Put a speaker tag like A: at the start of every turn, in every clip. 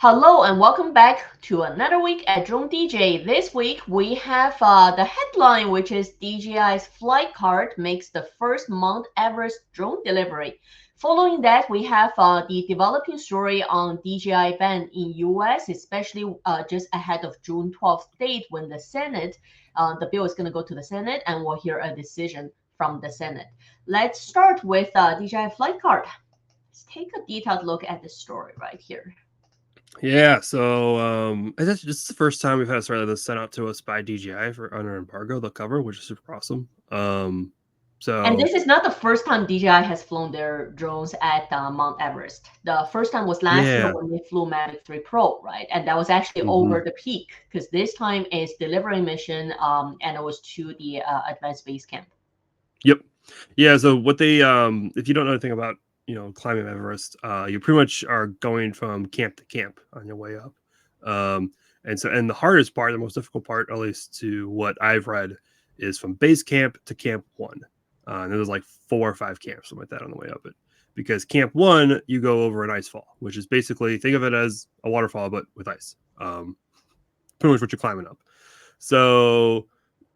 A: Hello and welcome back to another week at DroneDJ. This week we have the headline, which is DJI's FlyCart makes the first Mount Everest drone delivery. Following that, we have the developing story on DJI ban in US, especially just ahead of June 12th date when the bill is going to go to the Senate, and we'll hear a decision from the Senate. Let's start with DJI FlightCart. Let's take a detailed look at the story right here.
B: Yeah, so this is the first time we've had a story like this sent out to us by DJI for under embargo, the cover, which is super awesome.
A: And this is not the first time DJI has flown their drones at Mount Everest. The first time was last year when they flew Mavic 3 Pro, right? And that was actually over the peak because this time is delivery mission, and it was to the advanced base camp.
B: Yep. Yeah. So what they, if you don't know anything about climbing Everest, you pretty much are going from camp to camp on your way up. And the hardest part, the most difficult part, at least to what I've read, is from base camp to camp 1. And there's like 4 or 5 camps, something like that, on the way up it. Because camp 1, you go over an ice fall, which is basically, think of it as a waterfall, but with ice. Pretty much what you're climbing up. So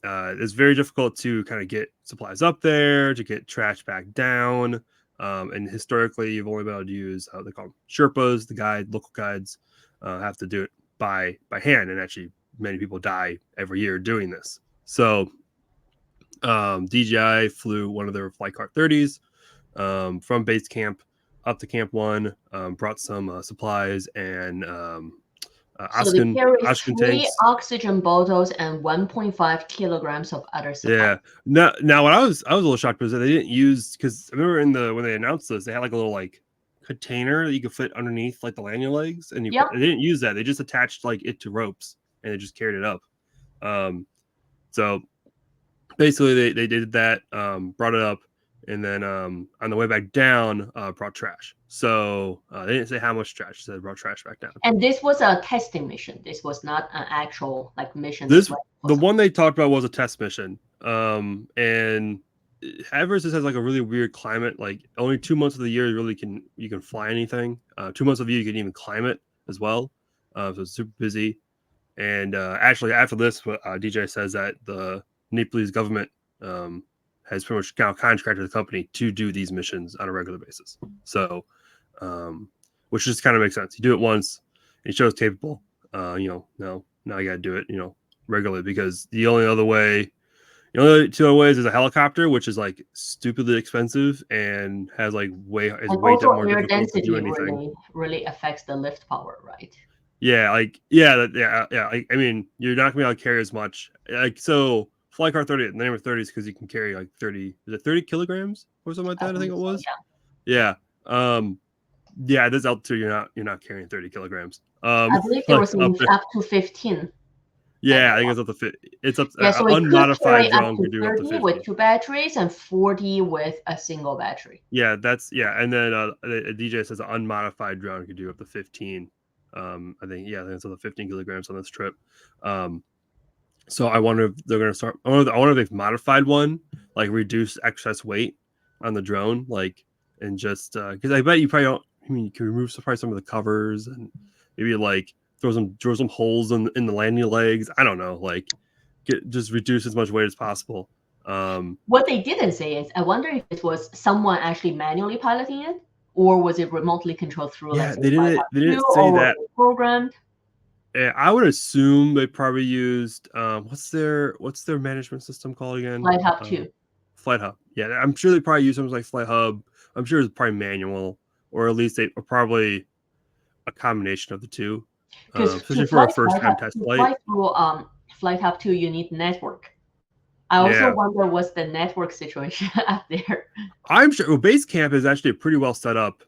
B: it's very difficult to kind of get supplies up there, to get trash back down. And historically, you've only been able to use they call them Sherpas, the local guides, have to do it by hand. And actually, many people die every year doing this. So DJI flew one of their FlyCart 30s from base camp up to camp 1, brought some supplies and
A: So they carried 3
B: tanks,
A: oxygen bottles and 1.5 kilograms of other supplies.
B: Yeah. Now what I was a little shocked because they didn't use, because I remember when they announced this, they had like a little container that you could fit underneath like the lanyard legs, and they didn't use that. They just attached it to ropes and they just carried it up. So basically they did that, brought it up, and then on the way back down brought trash. So they didn't say how much trash. They brought trash back down.
A: And this was a testing mission. This was not an actual mission.
B: The one they talked about was a test mission. And Everest has like a really weird climate. Like only 2 months of the year you can fly anything. 2 months of the year you can even climb it as well. So it's super busy. And actually after this, DJ says that the Nepalese government has pretty much now contracted the company to do these missions on a regular basis. So, which just kind of makes sense. You do it once, it shows capable. Now you got to do it, regularly, because the only two other ways is a helicopter, which is like stupidly expensive and has like way more
A: difficult to do anything. Really affects the lift power, right?
B: Yeah, I mean, you're not gonna be able to carry as much. So FlyCart 30, the name of 30 is because you can carry like 30. Is it 30 kilograms or something like that? I think it was.
A: Yeah.
B: Yeah. At this altitude, you're not carrying 30 kilograms.
A: I believe there was up to 15.
B: Yeah, I think it's up to it's up. So unmodified drone could do up to 50
A: with 2 batteries and 40 with a single battery.
B: Yeah, and then DJ says an unmodified drone could do up to 15. I think it's up to 15 kilograms on this trip. So I wonder if they're going to start. I wonder if they've modified one, like reduce excess weight on the drone, and just because I bet you probably don't. I mean, you can remove some of the covers and maybe throw some holes in the landing legs. I don't know, just reduce as much weight as possible.
A: What they didn't say is, I wonder if it was someone actually manually piloting it, or was it remotely controlled through?
B: Yeah, they didn't say that.
A: Programmed.
B: Yeah, I would assume they probably used what's their management system called again?
A: FlightHub 2.
B: FlightHub. Yeah, I'm sure they probably use something like FlightHub. I'm sure it's probably manual, or at least probably a combination of the two. Especially for a first-time test flight.
A: FlightHub 2, you need network. I also wonder what's the network situation up there.
B: I'm sure base camp is actually a pretty well set up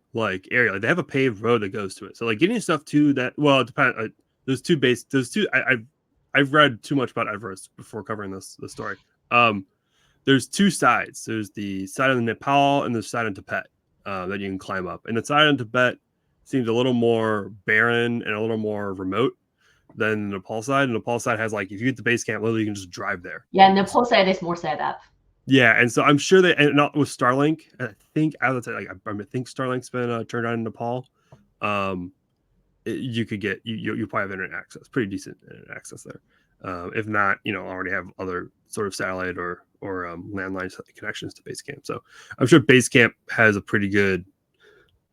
B: area. They have a paved road that goes to it. So getting stuff to that. Well, it depends. I've read too much about Everest before covering this story. There's 2 sides. There's the side of Nepal and the side of Tibet that you can climb up. And the side of Tibet seems a little more barren and a little more remote than the Nepal side. And the Nepal side has if you get to base camp, literally you can just drive there.
A: Yeah, Nepal side is more set up.
B: Yeah, and so I'm sure and not with Starlink. I think Starlink's been turned on in Nepal. you could get you probably have internet access, pretty decent internet access there. If not, already have other sort of satellite or landline connections to base camp. So I'm sure base camp has a pretty good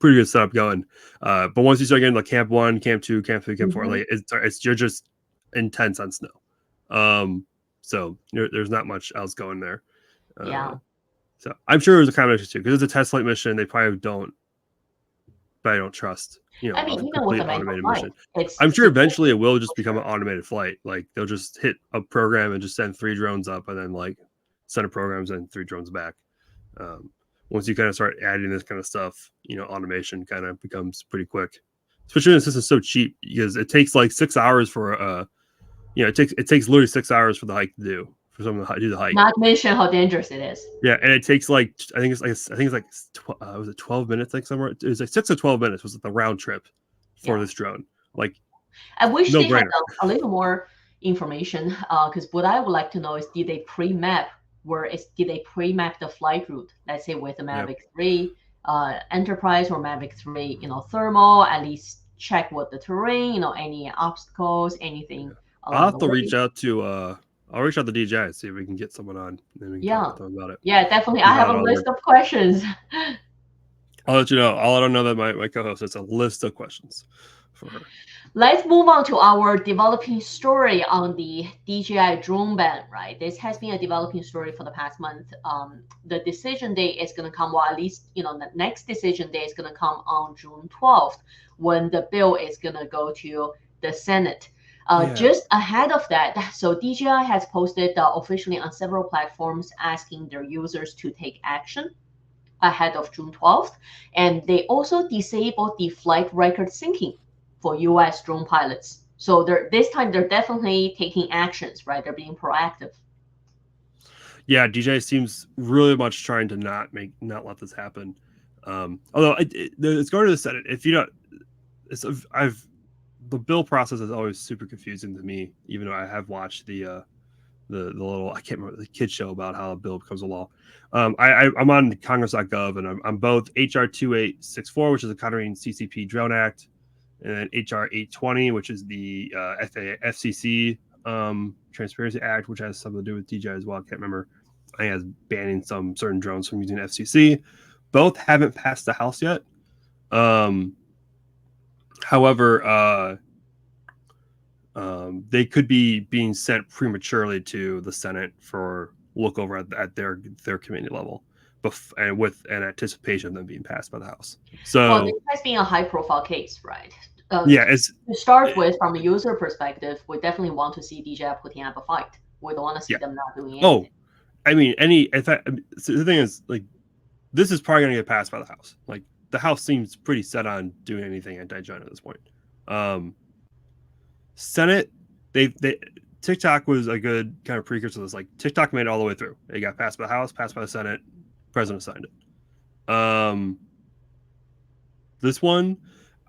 B: setup going. But once you start getting like camp 1, camp 2, camp 3, camp 4, like you're just intense on snow. So there's not much else going there. So I'm sure it was a combination too, because it's a test flight mission. They probably don't trust,
A: I mean,
B: a
A: even with
B: complete
A: the manual
B: automated
A: flight,
B: mission. I'm sure eventually it will just become an automated flight. Like they'll just hit a program and just send 3 drones up, and then like send a programs and 3 drones back. Once you kind of start adding this kind of stuff, automation kind of becomes pretty quick. Especially when this is so cheap, because it takes like 6 hours for it takes literally 6 hours for the hike to do, for someone to do the hike.
A: Not to mention how dangerous it is.
B: Yeah, and it takes like I think it's like was it 12 minutes, like somewhere? It was like 6 to 12 minutes was the round trip for this drone. Like,
A: I wish
B: no
A: they
B: brainer.
A: had a little more information, because what I would like to know is, did they pre-map the flight route? Let's say with the Mavic 3 Enterprise or Mavic 3, thermal, at least check what the terrain, any obstacles, anything.
B: I'll have to reach out to I'll reach out to DJI and see if we can get someone on and we can talk with them about it.
A: Yeah, definitely. I have a list of questions.
B: I'll let you know. I'll let her know that my co-host has a list of questions for her.
A: Let's move on to our developing story on the DJI drone ban, right? This has been a developing story for the past month. The decision date is going to come, well, at least, the next decision date is going to come on June 12th, when the bill is going to go to the Senate. Just ahead of that, so DJI has posted officially on several platforms asking their users to take action ahead of June 12th. And they also disabled the flight record syncing for US drone pilots. So this time they're definitely taking actions, right? They're being proactive.
B: Yeah, DJI seems really much trying to not let this happen. Although it's going to the Senate. If you don't, the bill process is always super confusing to me, even though I have watched the little, I can't remember, the kid show about how a bill becomes a law. I'm on Congress.gov, and I'm both HR 2864, which is the countering CCP Drone Act, and then HR 820, which is the FCC Transparency Act, which has something to do with DJI as well. I can't remember. I think it's banning some certain drones from using FCC. Both haven't passed the House yet. However, they could be being sent prematurely to the Senate for look over at their committee level, and with an anticipation of them being passed by the House. So
A: this has been a high-profile case, right?
B: It's
A: to start with, from a user perspective, we definitely want to see DJI putting up a fight. We don't want to see them not doing anything.
B: Oh, I mean, so the thing is, like, this is probably going to get passed by the House. Like, the House seems pretty set on doing anything anti-China at this point. Senate, TikTok was a good kind of precursor to this. Like, TikTok made it all the way through. It got passed by the House, passed by the Senate, president signed it. This one,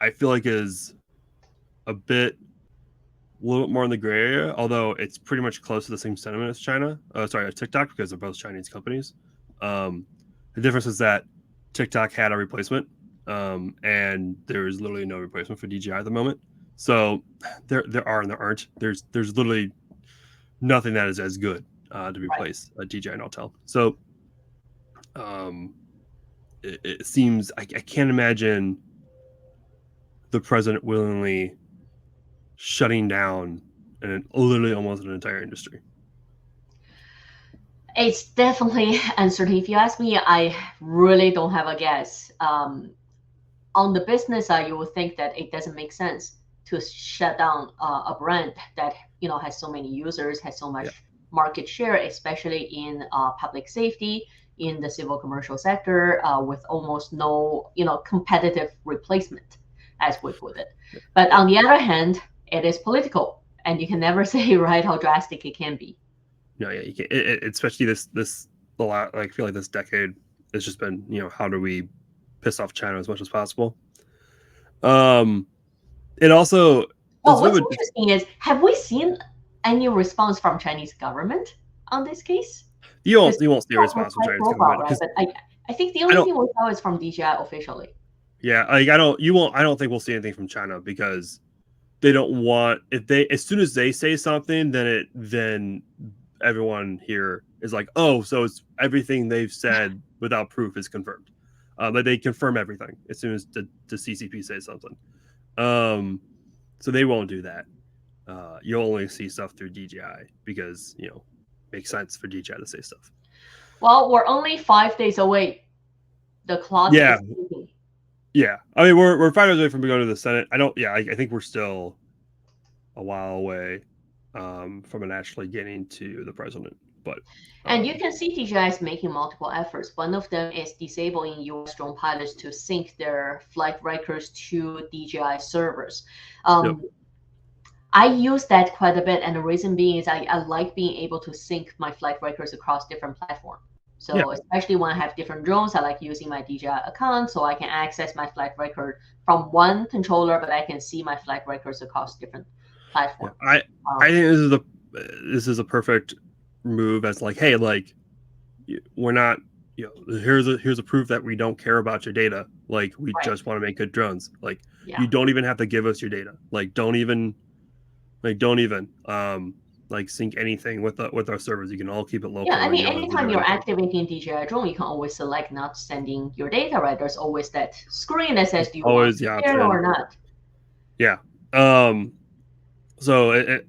B: I feel like, is a little bit more in the gray area, although it's pretty much close to the same sentiment as TikTok, because they're both Chinese companies. The difference is that TikTok had a replacement, and there is literally no replacement for DJI at the moment. So there are and there aren't. There's literally nothing that is as good to replace DJI and Autel. So it seems I can't imagine the president willingly shutting down literally almost an entire industry.
A: It's definitely uncertain. If you ask me, I really don't have a guess. On the business side, you would think that it doesn't make sense to shut down a brand that has so many users, has so much market share, especially in public safety, in the civil commercial sector, with almost no competitive replacement, as we put it. But on the other hand, it is political, and you can never say how drastic it can be.
B: No, yeah, you can. Especially I feel like this decade has just been, how do we piss off China as much as possible? It also.
A: Well, what's interesting is, have we seen any response from Chinese government on this case?
B: You won't see a response from Chinese government.
A: Right? But I think the only thing we saw is from DJI officially.
B: Yeah, I don't think we'll see anything from China, because they don't want as soon as they say something, then everyone here is like, oh, so it's everything they've said without proof is confirmed. But they confirm everything as soon as the CCP says something. So they won't do that. You'll only see stuff through DJI because it makes sense for DJI to say stuff.
A: Well, we're only 5 days away. The clock is ticking.
B: Yeah. I mean, we're 5 days away from going to the Senate. I think we're still a while away from it actually getting to the president. But
A: and you can see DJI is making multiple efforts. One of them is disabling US drone pilots to sync their flight records to DJI servers.
B: Yep.
A: I use that quite a bit, and the reason being is I like being able to sync my flight records across different platforms. So especially when I have different drones, I like using my DJI account so I can access my flight record from one controller, but I can see my flight records across different platforms.
B: I think this is a perfect move as like, hey, like we're not, here's a proof that we don't care about your data. Like we just want to make good drones. Like you don't even have to give us your data. Like don't even sync anything with our servers. You can all keep it local.
A: Yeah, I mean, anytime you're activating DJI drone, you can always select not sending your data, right? There's always that screen that says, do you want to share or not?
B: Yeah. So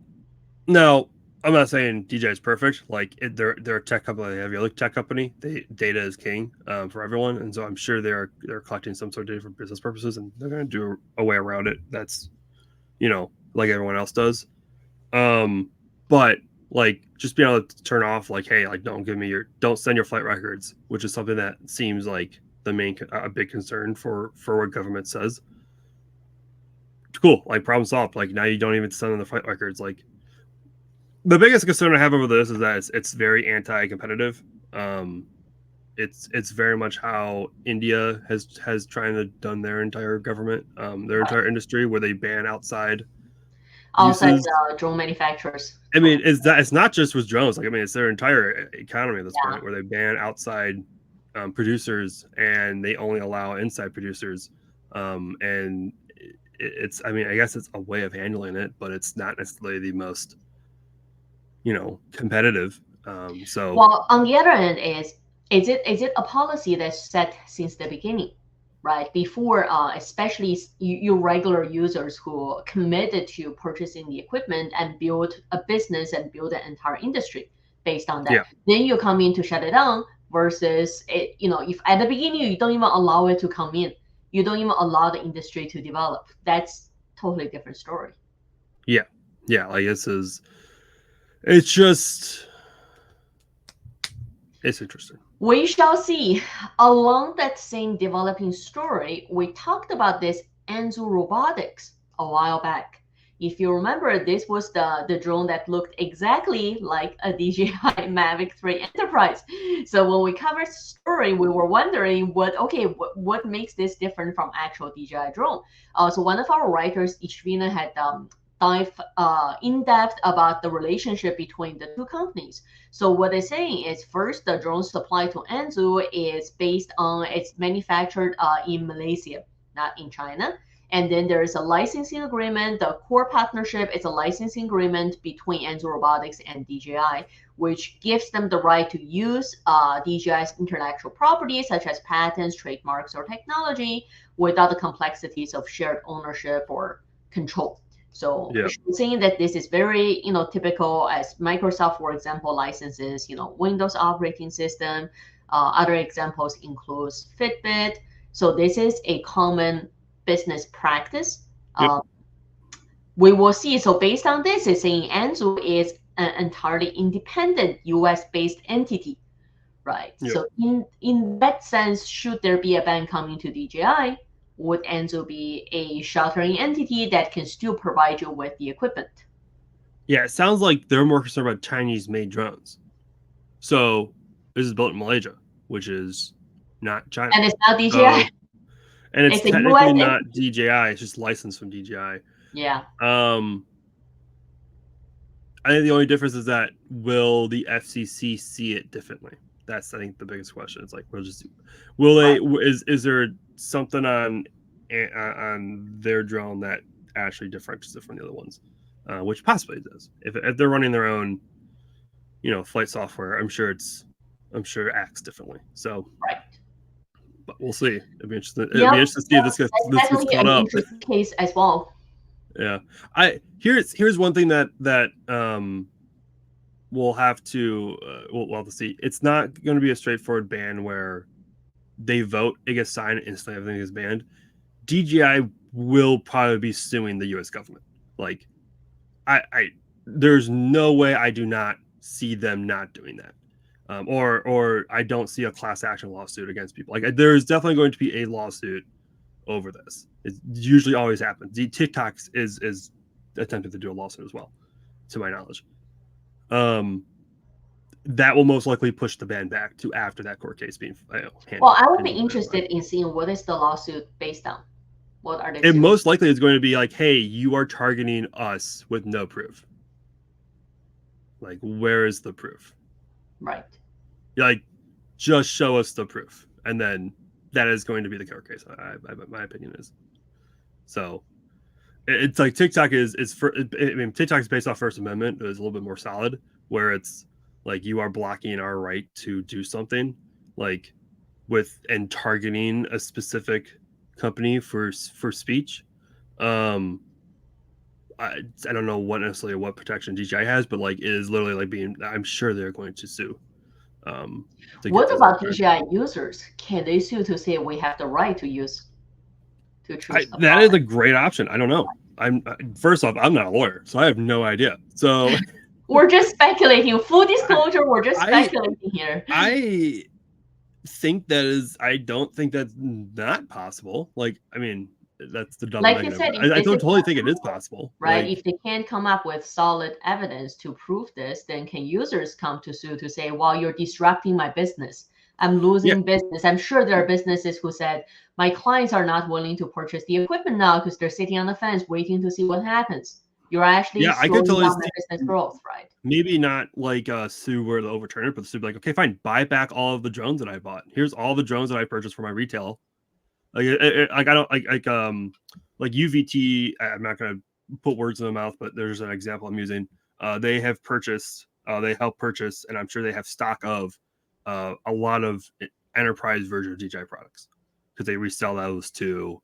B: now I'm not saying DJI is perfect. Like they're a tech company. They have a tech company. Data is king for everyone, and so I'm sure they're collecting some sort of data for business purposes, and they're going to do a way around it. That's like everyone else does. But like just being able to turn off like, hey, like don't send your flight records, which is something that seems like a big concern for what government says. Cool, like problem solved. Like now you don't even send them the flight records. Like the biggest concern I have over this is that it's very anti-competitive. It's very much how India has trying to done their entire government, their entire industry, where they ban outside
A: drone manufacturers.
B: I mean, it's not just with drones. Like I mean, it's their entire economy at this point, where they ban outside producers and they only allow inside producers. And it's, I mean, I guess it's a way of handling it, but it's not necessarily the most competitive.
A: Well, on the other end is it a policy that's set since the beginning, right? Before, especially you regular users who committed to purchasing the equipment and build a business and build an entire industry based on that.
B: Yeah.
A: Then you come in to shut it down versus it, if at the beginning you don't even allow it to come in, you don't even allow the industry to develop. That's totally different story.
B: Yeah. Like it's interesting.
A: We shall see. Along that same developing story, we talked about this Enzo Robotics a while back. If you remember, this was the drone that looked exactly like a DJI Mavic 3 Enterprise. So when we covered the story, we were wondering what makes this different from actual DJI drone. So one of our writers, Ishvina, had dive in depth about the relationship between the two companies. So what they're saying is, first, the drone supply to Enzo is based on it's manufactured in Malaysia, not in China. And then there is a licensing agreement. The core partnership is a licensing agreement between Enzo Robotics and DJI, which gives them the right to use DJI's intellectual property, such as patents, trademarks, or technology, without the complexities of shared ownership or control. So saying that this is very, typical as Microsoft, for example, licenses, Windows operating system. Other examples includes Fitbit. So this is a common business practice. We will see. So based on this, it's saying Enzo is an entirely independent US-based entity, right? So in that sense, should there be a ban coming to DJI, would Enzo be a sheltering entity that can still provide you with the equipment?
B: Yeah, it sounds like they're more concerned about Chinese-made drones. So this is built in Malaysia, which is not China.
A: And it's not DJI.
B: And it's technically not DJI. It's just licensed from DJI.
A: Yeah.
B: I think the only difference is that will the FCC see it differently? That's, I think, the biggest question. It's like, is there something on their drone that actually differentiates it from the other ones, which possibly it does. If they're running their own, flight software, I'm sure it acts differently. So,
A: Right.
B: but we'll see. It'd be interesting.
A: Yep.
B: To see if this gets
A: Definitely
B: caught
A: an
B: up.
A: interesting case as well.
B: Yeah, here's one thing that we'll have to we'll have to see. It's not going to be a straightforward ban where they vote, it gets signed, instantly everything is banned. DJI will probably be suing the U.S. government. Like, there's no way I do not see them not doing that, or I don't see a class action lawsuit against people. Like, there's definitely going to be a lawsuit over this. It usually always happens. The TikTok is attempting to do a lawsuit as well, to my knowledge. That will most likely push the ban back to after that court case being handled.
A: Well, I would be interested in seeing what is the lawsuit based on. What are they
B: It
A: suing?
B: most likely is going to be like, hey, you are targeting us with no proof. Like, where is the proof?
A: Right.
B: Like, just show us the proof. And then that is going to be the court case. My opinion is. So it's like TikTok TikTok is based off First Amendment. It is a little bit more solid, where it's like you are blocking our right to do something, like and targeting a specific company for speech. I don't know what protection DJI has, but like it is literally like I'm sure they're going to sue.
A: What about DJI users? Can they sue to say we have the right to use to choose?
B: That is a great option. I don't know. First off, I'm not a lawyer, so I have no idea. So
A: we're just speculating. Full disclosure, we're just speculating here.
B: I don't think that's not possible. Like, I mean, that's the double
A: like
B: negative.
A: You said,
B: I don't totally think it is possible.
A: Right?
B: Like,
A: if they can't come up with solid evidence to prove this, then can users come to sue to say, well, you're disrupting my business. I'm losing business. I'm sure there are businesses who said, my clients are not willing to purchase the equipment now because they're sitting on the fence waiting to see what happens. You're actually slowing down their business growth, right?
B: Maybe not like sue where they'll overturn it, but sue like, okay, fine, buy back all of the drones that I bought. Here's all the drones that I purchased for my retail. Like I don't like UVT. I'm not gonna put words in the mouth, but there's an example I'm using. They help purchase, and I'm sure they have stock of a lot of enterprise version of DJI products because they resell those to.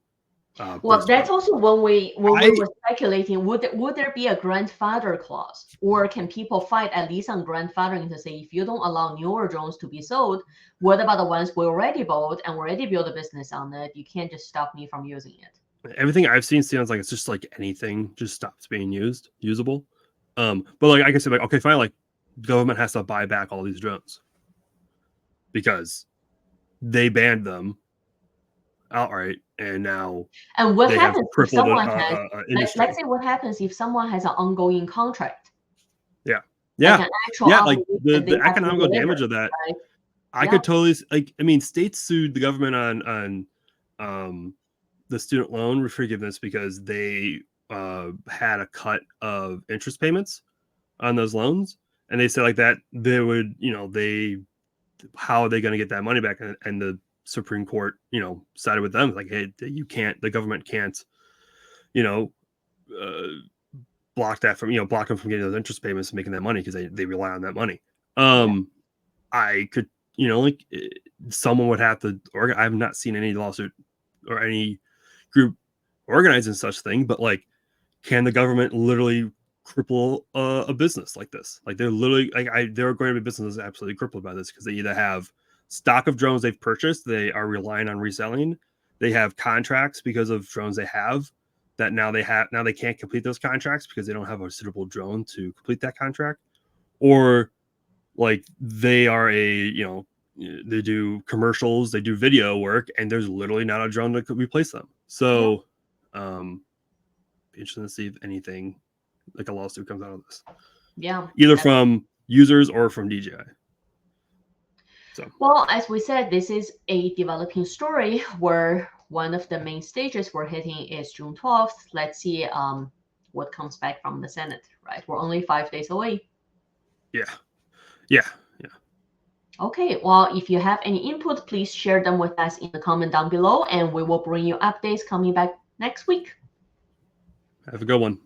A: Well, that's also when we were speculating, would there be a grandfather clause, or can people fight at least on grandfathering to say, if you don't allow newer drones to be sold, what about the ones we already bought and already built a business on it? You can't just stop me from using it.
B: Everything I've seen sounds like it's just like anything just stops being usable. But like I can say, like, okay, fine, like government has to buy back all these drones because they banned them outright, and now
A: what happens if someone let's say what happens if someone has an ongoing contract?
B: Like the economical damage of that, right? I could totally states sued the government on the student loan forgiveness because they had a cut of interest payments on those loans, and they said like that they would how are they going to get that money back, and the Supreme Court, sided with them, like, hey, the government can't, block them from getting those interest payments and making that money because they rely on that money. I could, someone would have to I have not seen any lawsuit or any group organizing such thing, but like, can the government literally cripple a business like this? Like, they're literally there are going to be businesses absolutely crippled by this because they either have stock of drones they've purchased, they are relying on reselling, they have contracts because of drones they have that now they can't complete those contracts because they don't have a suitable drone to complete that contract, or like they are they do commercials, they do video work, and there's literally not a drone that could replace them. So be interesting to see if anything like a lawsuit comes out of this, either from users or from DJI. So.
A: Well, as we said, this is a developing story where one of the main stages we're hitting is June 12th. Let's see what comes back from the Senate, right? We're only 5 days away.
B: Yeah.
A: Okay, well, if you have any input, please share them with us in the comment down below, and we will bring you updates coming back next week.
B: Have a good one.